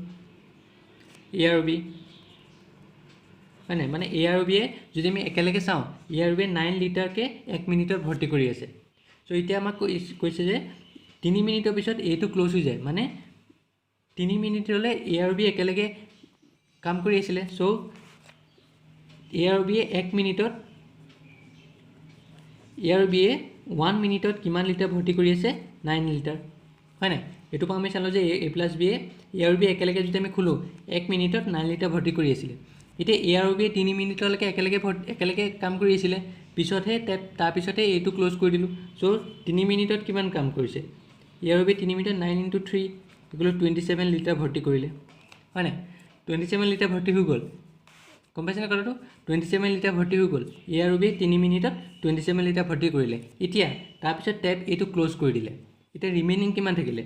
A আৰু B, হয় নাই? মানে A আৰু B যদি আমি একেলগে চাওঁ, A আৰু B 9 লিটাৰকৈ 1 মিনিটত ভৰ্তি কৰি আছে। চ' এতিয়া আমাক কৈছে যে 3 মিনিটৰ পিছত এইটো ক্ল'জ হৈ যায়, মানে 3 মিনিটলৈ A আৰু B একেলগে কাম কৰি আছিলে। চ' A আৰু B 1 মিনিটত কিমান লিটাৰ ভৰ্তি কৰি আছে? 9 লিটাৰ, হয় নাই? এইটো পৰা আমি চালোঁ যে A + B আৰু B একেলগে যদি আমি খোলোঁ, 1 মিনিটত 9 লিটাৰ ভৰ্তি কৰি আছিলে। এতিয়া A আৰু B 3 মিনিটলৈকে একেলগে কাম কৰি আছিলে, পিছতহে তাৰপিছতহে এইটো ক্ল'জ কৰি দিলোঁ। চ' 3 মিনিটত কিমান কাম কৰিছে? A আৰু B 3 মিনিটত 9 × 3 27 লিটাৰ ভৰ্তি কৰিলে, হয় নাই? 27 লিটাৰ ভৰ্তি হৈ গ'ল, গম পাইছেনে কথাটো? 27 লিটাৰ ভৰ্তি হৈ গ'ল। A আৰু B 3 মিনিটত 27 লিটাৰ ভৰ্তি কৰিলে। এতিয়া তাৰপিছত টেপ এইটো ক্ল'জ কৰি দিলে। এতিয়া ৰিমেইনিং কিমান থাকিলে?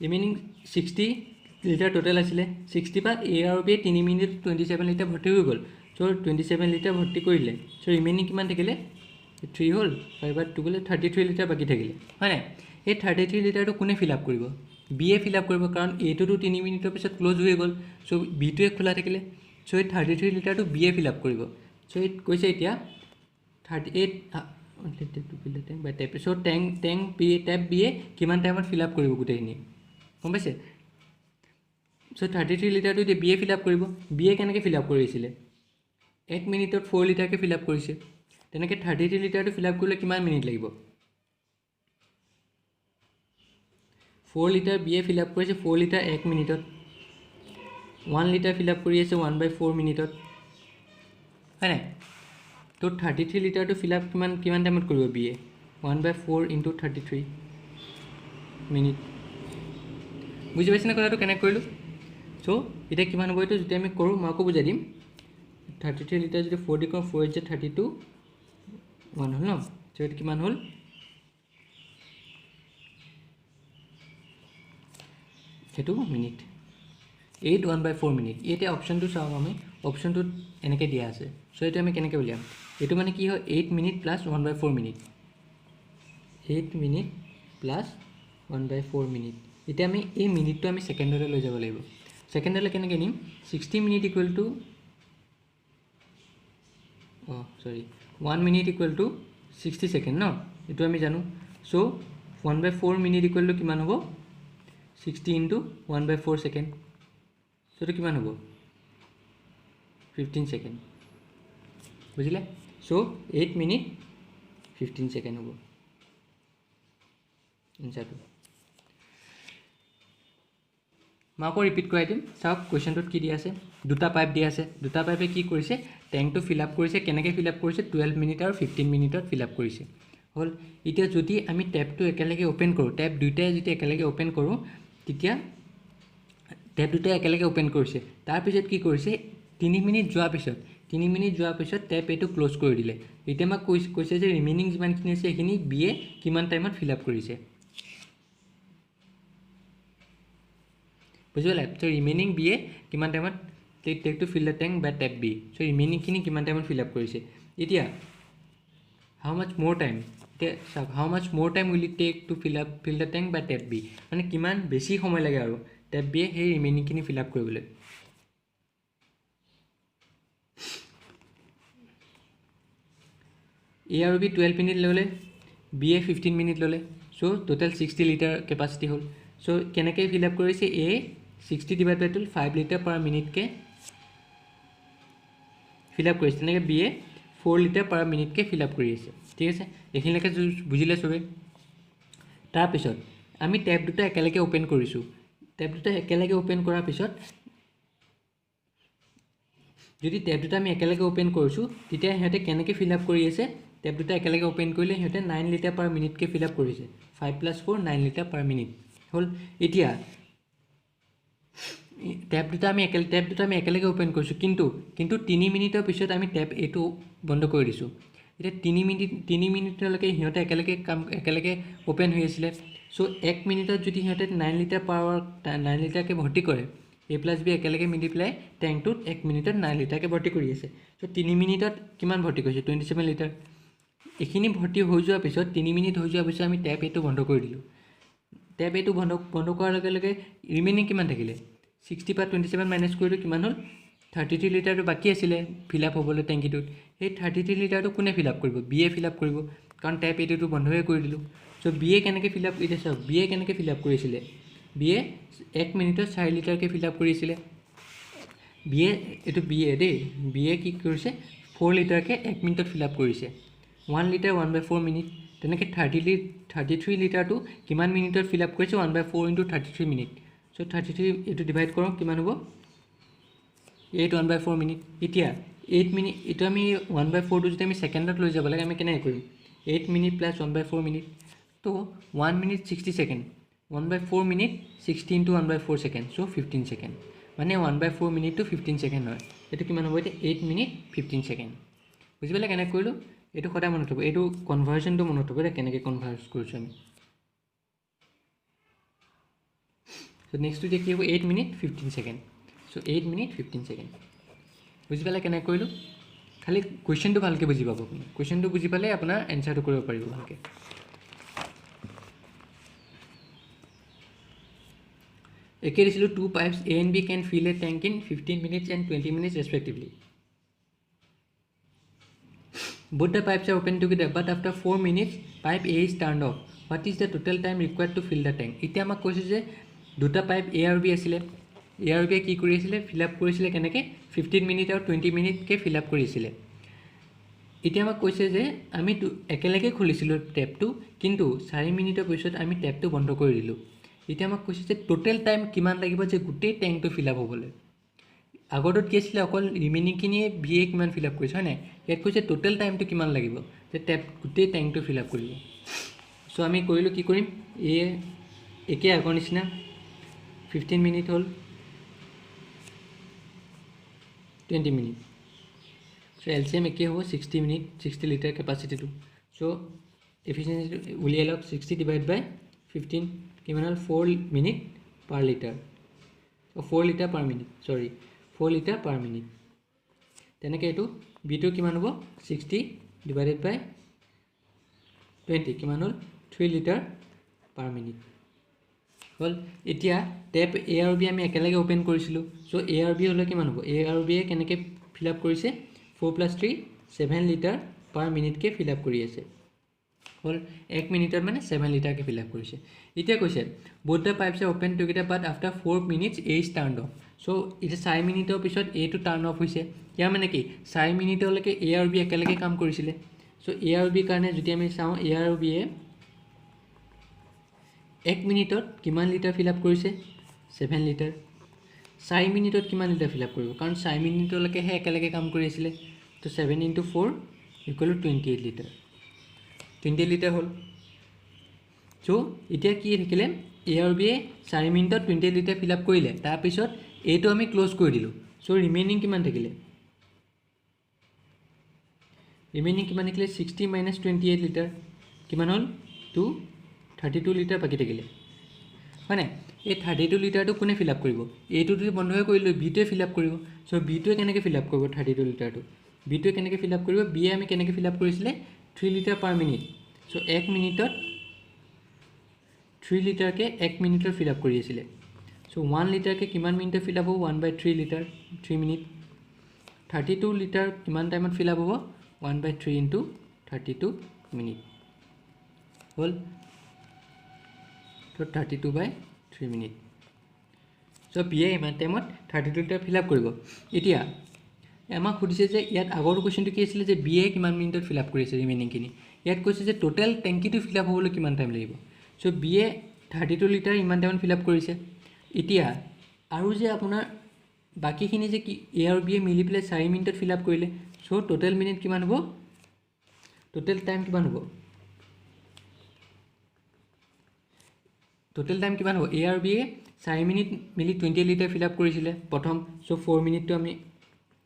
ৰিমেইনিং 60 লিটাৰ টোটেল আছিলে। 60 পৰা A আৰু B 3 মিনিটত 27 লিটাৰ ভৰ্তি হৈ গ'ল। চ' 27 লিটাৰ ভৰ্তি কৰিলে। চ' ৰিমেইনিং কিমান থাকিলে? 3 হ'ল, 5/2 গ'লে 33 লিটাৰ বাকী থাকিলে, হয় নাই? এই 33 লিটাৰটো কোনে ফিল আপ কৰিব? বিয়ে ফিল আপ কৰিব, কাৰণ এইটোতো 3 মিনিটৰ পিছত ক্ল'জ হৈ গ'ল। চ' বিটোৱে খোলা থাকিলে, চ' এই 33 লিটাৰটো বিয়ে ফিল আপ কৰিব। চ' এই কৈছে এতিয়া 38 চ' টেপ বিয়ে কিমান টাইমত ফিল আপ কৰিব গোটেইখিনি, গম পাইছে? চ' 33 লিটাৰটো এতিয়া বিয়ে ফিল আপ কৰিব। বিয়ে কেনেকৈ ফিল আপ কৰিছিলে? 1 মিনিটত 4 লিটাৰকৈ ফিল আপ কৰিছে। তেনেকৈ 33 লিটাৰটো ফিল আপ কৰিলে কিমান মিনিট লাগিব? 4 লিটাৰ বিয়ে ফিল আপ কৰিছে, 4 লিটাৰ 1 মিনিটত। 1 লিটাৰ ফিল আপ কৰি আছে 1/4 মিনিটত, হয় নাই? তো 33 লিটাৰটো ফিল আপ কিমান টাইমত কৰিব বিয়ে? 1/4 × 33 মিনিট। বুজি পাইছেনে কথাটো কেনেকৈ কৰিলোঁ? চ' এতিয়া কিমান হ'ব? এইটো যদি আমি কৰোঁ, মই আকৌ বুজাই দিম। 33 লিটাৰ যদি 4 দি কৰোঁ, 4 × 32 1 হ'ল ন? চ' এইটো কিমান হ'ল? সেইটো মিনিট। 8 1/4 মিনিট। এতিয়া অপশ্যনটো চাওঁ আমি, অপশ্যনটোত এনেকৈ দিয়া আছে। চ' এইটো আমি কেনেকৈ উলিয়াম? এইটো মানে কি হয়? 8 মিনিট + 1/4 মিনিট, 8 মিনিট + 1/4 মিনিট। এতিয়া আমি এই মিনিটটো আমি ছেকেণ্ডলৈ লৈ যাব লাগিব। সেকেন্ডলৈ কেনেকৈ নিম 60 minute equal to 1 minute equal to 60 second ন এইটো আমি জানো সো 1/4 মিনিট ইকুৱেল টু কিমান হ'ব 60 ইনটু 1/4 সেকেন্ড সো এইটো কিমান হ'ব 15 সেকেন্ড বুজিলে সো 8 মিনিট 15 সেকেন্ড হ'ব এনসাৰটো মই আকৌ ৰিপিট কৰাই দিম চাওক কুৱেশ্যনটোত কি দিয়া আছে দুটা পাইপ দিয়া আছে দুটা পাইপে কি কৰিছে টেংকটো ফিল আপ কৰিছে কেনেকৈ ফিল আপ কৰিছে 12 মিনিট আৰু 15 মিনিটত ফিল আপ কৰিছে হ'ল এতিয়া যদি আমি টেপটো একেলগে ওপেন কৰোঁ টেপ দুইটাই যদি একেলগে ওপেন কৰোঁ তেতিয়া টেপ দুটাই একেলগে ওপেন কৰিছে তাৰপিছত কি কৰিছে 3 মিনিট যোৱাৰ পিছত টেপ এইটো ক্লোজ কৰি দিলে এতিয়া আমাক কৈছে যে ৰিমেইনিং যিমানখিনি আছে সেইখিনি বিয়ে কিমান টাইমত ফিল আপ কৰিছে বুঝিলে তো ৰিমেইনিং বিয়ে কিমান টাইমত take to fill the tank by tap B so ৰিমেইনিংখিনি কিমান টাইমত ফিল আপ কৰিছে এতিয়া হাউ মাছ মোৰ টাইম এতিয়া চাওক how much more time will it take to fill the tank by tap be মানে কিমান বেছি সময় লাগে আৰু টেপ বিয়ে সেই ৰিমেইনিংখিনি ফিল আপ কৰিবলৈ এ আৰু বি 12 মিনিট ল'লে বি এ 15 মিনিট ল'লে সো টোটেল 60 লিটাৰ কেপাচিটি হ'ল সো কেনেকৈ ফিল আপ কৰিছে এ 60 ডিভাইড বাই 12 5 লিটাৰ পাৰ মিনিটকে ফিল আপ কৰিছে তেনেকৈ B A 4 litre per মিনিটকে fill up কৰি আছে ঠিক আছে এইখিনিলৈকে বুজিলে চবে তাৰপিছত আমি টেপ দুটা একেলগে ওপেন কৰিছোঁ টেপ দুটা একেলগে ওপেন কৰাৰ পিছত যদি টেপ দুটা আমি একেলগে ওপেন কৰিছোঁ তেতিয়া সিহঁতে কেনেকৈ ফিল আপ কৰি আছে টেপ দুটা একেলগে ওপেন কৰিলে সিহঁতে 9 লিটাৰ পাৰ মিনিটকে ফিল আপ কৰিছে 5 + 4 9 লিটাৰ পাৰ মিনিট হ'ল এতিয়া টেপ দুটা আমি একেলগে ওপেন কৰিছোঁ কিন্তু 3 মিনিটৰ পিছত আমি টেপ এইটো বন্ধ কৰি দিছোঁ এতিয়া 3 মিনিটলৈকে সিহঁতে একেলগে ওপেন হৈ আছিলে সো 1 মিনিটত যদি সিহঁতে 9 লিটাৰ পাৱাৰ 9 লিটাৰকৈ ভৰ্তি কৰে এ প্লাছ বি একেলগে মিলি পেলাই টেংকটোত 1 মিনিটত 9 লিটাৰকৈ ভৰ্তি কৰি আছে সো 3 মিনিটত কিমান ভৰ্তি কৰিছে 27 লিটাৰ এইখিনি ভৰ্তি হৈ যোৱাৰ পিছত 3 মিনিট হৈ যোৱাৰ পিছত আমি টেপ এইটো বন্ধ কৰি দিলোঁ টেপ এইটো বন্ধ কৰাৰ লগে লগে ৰিমেইনিং কিমান থাকিলে 60 পৰা 27 মাইনাছ কৰিলোঁ কিমান হ'ল 33 লিটাৰটো বাকী আছিলে ফিল আপ হ'বলৈ টেংকিটোত সেই 33 লিটাৰটো কোনে ফিল আপ কৰিব বি এ ফিল আপ কৰিব কাৰণ টেপ এইটোতো বন্ধই কৰি দিলোঁ সো বি এ কেনেকৈ ফিল আপ এতিয়া চাওক বি এ কেনেকৈ ফিল আপ কৰিছিলে বি এ 1 মিনিটত 4 লিটাৰকৈ ফিল আপ কৰিছিলে বি এ এইটো বি এ দেই বি এ কি কৰিছে 4 লিটাৰকৈ 1 মিনিটত ফিল আপ কৰিছে 1 লিটাৰ 1/4 মিনিট তেনেকৈ 33 লিটাৰটো কিমান মিনিটত ফিল আপ কৰিছে 1/4 ইনটু 33 মিনিট সো 33 এইটো ডিভাইড কৰক কিমান হ'ব 8 1/4 মিনিট এতিয়া 8 মিনিট এইটো আমি 1/4টো যদি আমি ছেকেণ্ডত লৈ যাব লাগে আমি কেনেকৈ কৰিম 8 মিনিট প্লাছ 1/4 মিনিট তো 1 minute 60 second 1/4 minute 60 into 1/4 second so 15 second মানে 1/4 মিনিটটো 15 ছেকেণ্ড হয় এইটো কিমান হ'ব এতিয়া 8 মিনিট 15 ছেকেণ্ড বুজি পালে কেনেকৈ কৰিলোঁ এইটো সদায় মনত থ'ব এইটো কনভাৰ্জনটো মনত থ'ব এতিয়া কেনেকৈ কনভাৰ্জ কৰিছোঁ আমি সো নেক্সটটো এতিয়া কি হ'ব 8 minute 15 second so 8 minute 15 second বুজি পালে কেনেকৈ কৰিলোঁ খালি কুৱেশ্যনটো ভালকৈ বুজি পাব আপুনি কুৱেশ্যনটো বুজি পালে আপোনাৰ এনচাৰটো কৰিব পাৰিব ভালকৈ একে দিছিলোঁ 2 pipes A and B can fill a tank in 15 minutes and 20 minutes respectively. Both the pipes are open together, but after 4 minutes, pipe A is turned off. What is the total time required to fill the tank? এতিয়া আমাক কৈছে যে দুটা pipe A আৰু B আছিলে A আৰু B কি কৰিছিলে ফিল আপ কৰিছিলে কেনেকৈ 15 মিনিট আৰু 20 মিনিটকৈ ফিল আপ কৰিছিলে এতিয়া আমাক কৈছে যে আমি একেলগে খুলিছিলোঁ টেপটো কিন্তু 4 মিনিটৰ পিছত আমি টেপটো বন্ধ কৰি দিলোঁ এতিয়া আমাক কৈছে যে টোটেল টাইম কিমান লাগিব যে গোটেই টেংকটো ফিল আপ হ'বলৈ আগৰটোত কি আছিলে অকল ৰিমেইনিংখিনিয়ে বি এ কিমান ফিল আপ কৰিছে হয় নাই ইয়াত কৈছে টোটেল টাইমটো কিমান লাগিব যে টেপ গোটেই টেংকটো ফিল আপ কৰিব সো আমি কৰিলোঁ কি কৰিম একে আগৰ নিচিনা 15 মিনিট হ'ল 20 মিনিট সো LCM একে হ'ব 60 মিনিট 60 লিটাৰ কেপাচিটিটো সো এফিচিয়েঞ্চিটো উলিয়াই লওক 60 ডিভাইড বাই 15 কিমান হ'ল 4 minute per litre 4 litre per minute 4 litre per minute তেনেকৈ এইটো বিটো কিমান হ'ব 60 ডিভাইডেড বাই 20 কিমান হ'ল 3 লিটাৰ পাৰ মিনিট হ'ল এতিয়া টেপ এ আৰু বি আমি একেলগে অ'পেন কৰিছিলোঁ চ' এ আৰু বি হ'লে কিমান হ'ব এ আৰু বিয়ে কেনেকৈ ফিল আপ কৰিছে 4 + 3 7 লিটাৰ পাৰ মিনিটকৈ ফিল আপ কৰি আছে হ'ল 1 মিনিটত মানে 7 লিটাৰকৈ ফিল আপ কৰিছে এতিয়া কৈছে both the pipes are open together but after 4 minutes A is turned off চ' এতিয়া 4 মিনিটৰ পিছত এটো টাৰ্ণ অফ হৈছে ইয়াৰ মানে কি 4 মিনিটলৈকে এ আৰু বি একেলগে কাম কৰিছিলে চ' এ আৰু বিৰ কাৰণে যদি আমি চাওঁ এ আৰু বিয়ে 1 মিনিটত কিমান লিটাৰ ফিল আপ কৰিছে 7 লিটাৰ 4 মিনিটত কিমান লিটাৰ ফিল আপ কৰিব কাৰণ 4 মিনিটলৈকেহে একেলগে কাম কৰি আছিলে তো 7 × 4 = 28 লিটাৰ 28 লিটাৰ হ'ল চ' এতিয়া কি থাকিলে এ আৰু বিয়ে 4 মিনিটত 28 লিটাৰ ফিল আপ কৰিলে তাৰপিছত এইটো আমি ক্ল'জ কৰি দিলোঁ চ' ৰিমেইনিং কিমান থাকিলে 60 - 28 লিটাৰ কিমান হ'ল 32 লিটাৰ বাকী থাকিলে হয় নাই এই 32 লিটাৰটো কোনে ফিল আপ কৰিব এইটোতো বন্ধই কৰিলোঁ বিটোৱে ফিল আপ কৰিব চ' বিটোৱে কেনেকৈ ফিল আপ কৰিব 32 লিটাৰটো বিটোৱে কেনেকৈ ফিল আপ কৰিব বিয়ে আমি কেনেকৈ ফিল আপ কৰিছিলে 3 লিটাৰ পাৰ মিনিট চ' 1 মিনিটত 3 লিটাৰকৈ 1 মিনিটৰ ফিল আপ কৰি আছিলে চ' 1 লিটাৰকৈ কিমান মিনিটৰ ফিল আপ হ'ব 1/3 লিটাৰ 3 মিনিট 32 লিটাৰ কিমান টাইমত ফিল আপ হ'ব 1/3 × 32 মিনিট হ'ল তো 32/3 মিনিট চ' বিয়ে ইমান টাইমত 32 লিটাৰ ফিল আপ কৰিব এতিয়া আমাক সুধিছে যে ইয়াত আগৰ কুৱেশ্যনটো কি আছিলে যে বিয়ে কিমান মিনিটত ফিল আপ কৰিছে ৰিমেইনিংখিনি ইয়াত কৈছে যে টোটেল টেংকিটো ফিল আপ হ'বলৈ কিমান টাইম লাগিব চ' বিয়ে 32 লিটাৰ ইমান টাইমত ফিল আপ কৰিছে এতিয়া আৰু যে আপোনাৰ বাকীখিনি যে কি এ আৰু বিয়ে মিলি পেলাই 4 মিনিটত ফিল আপ কৰিলে চ' টোটেল মিনিট কিমান হ'ব টোটেল টাইম কিমান হ'ব টোটেল টাইম কিমান হ'ব এ আৰু বিয়ে 4 মিনিট মিলি 28 লিটাৰ ফিল আপ কৰিছিলে প্ৰথম চ' 4 মিনিটটো আমি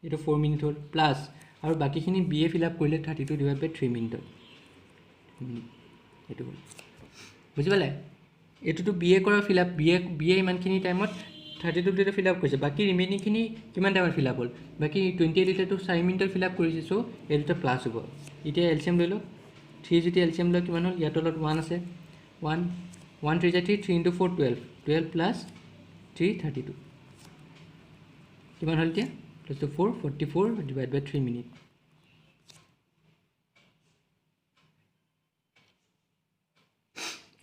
এইটো 4 মিনিট হ'ল প্লাছ আৰু বাকীখিনি বিয়ে ফিল আপ কৰিলে 32/3 মিনিটত এইটো হ'ল বুজি পালে এইটোতো বিয়ে কৰা ফিল আপ বিয়ে ইমানখিনি টাইমত 32 লিটাৰ ফিল আপ কৰিছে বাকী ৰিমেইনিংখিনি কিমান টাইমত ফিল আপ হ'ল বাকী 28 লিটাৰটো 4 মিনিটত ফিল আপ কৰিছে চ' এই দুটা প্লাছ হ'ব এতিয়া এলচিএম লৈ লওক 3 যেতিয়া এলচিএম লৈ কিমান হ'ল ইয়াৰ তলত 1 আছে 1 1 3 3 3 × 4 12 12 + 3 32 কিমান হ'ল এতিয়া + 4 44/3 মিনিট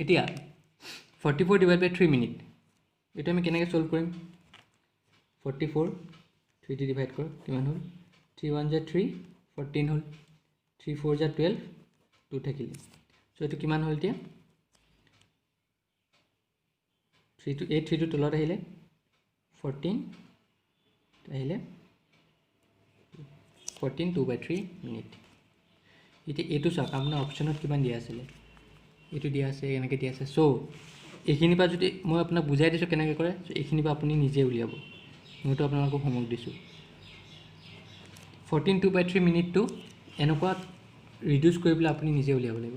এতিয়া 44/3 মিনিট এইটো আমি কেনেকৈ ছল্ভ কৰিম 44 3 দি ডিভাইড কৰক কিমান হ'ল 3 × 1 = 3 14 হ'ল 3 × 4 = 12 2 থাকিলে চ' এইটো কিমান হ'ল এতিয়া 3টো তলত আহিলে 14 আহিলে 14 2/3 মিনিট এতিয়া এইটো চাওক আপোনাৰ অপশ্যনত কিমান দিয়া আছিলে এইটো দিয়া আছে এনেকৈ দিয়া আছে চ' এইখিনিৰ পৰা যদি মই আপোনাক বুজাই দিছোঁ কেনেকৈ কৰে চ' এইখিনিৰ পৰা আপুনি নিজে উলিয়াব মইতো আপোনালোকক হোমৱৰ্ক দিছোঁ 14 2/3 মিনিটটো এনেকুৱা ৰিডিউচ কৰি পেলাই আপুনি নিজে উলিয়াব লাগিব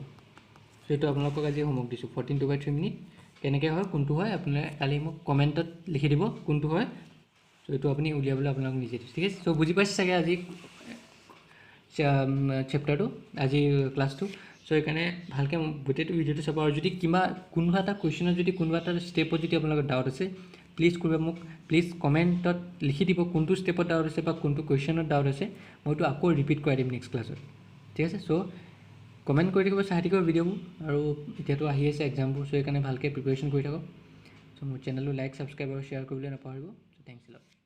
চ' এইটো আপোনালোকক আজি হোমৱৰ্ক দিছোঁ 14 2/3 মিনিট কেনেকৈ হয় কোনটো হয় আপোনাৰ কালি মোক কমেণ্টত লিখি দিব কোনটো হয় চ' এইটো আপুনি উলিয়াবলৈ আপোনালোক নিজে দিছোঁ ঠিক আছে চ' বুজি পাইছে চাগে আজি চেপ্টাৰটো আজি ক্লাছটো চ' সেইকাৰণে ভালকৈ গোটেইটো ভিডিঅ'টো চাব আৰু যদি কিবা কোনোবা এটা কুৱেশ্যনত যদি কোনোবা এটা ষ্টেপত যদি আপোনালোকৰ ডাউট আছে প্লিজ মোক প্লিজ কমেণ্টত লিখি দিব কোনটো ষ্টেপত ডাউট আছে বা কোনটো কুৱেশ্যনত ডাউট আছে মইতো আকৌ ৰিপিট কৰাই দিম নেক্সট ক্লাছত ঠিক আছে চ' কমেণ্ট কৰি থাকিব চাই থাকিব ভিডিঅ'বোৰ আৰু এতিয়াতো আহি আছে এক্সামবোৰ চ' সেইকাৰণে ভালকৈ প্ৰিপেৰেশ্যন কৰি থাকক চ' মোৰ চেনেলটো লাইক ছাবস্ক্ৰাইব আৰু শ্বেয়াৰ কৰিবলৈ নাপাহৰিব চ' থেংকছ এ লট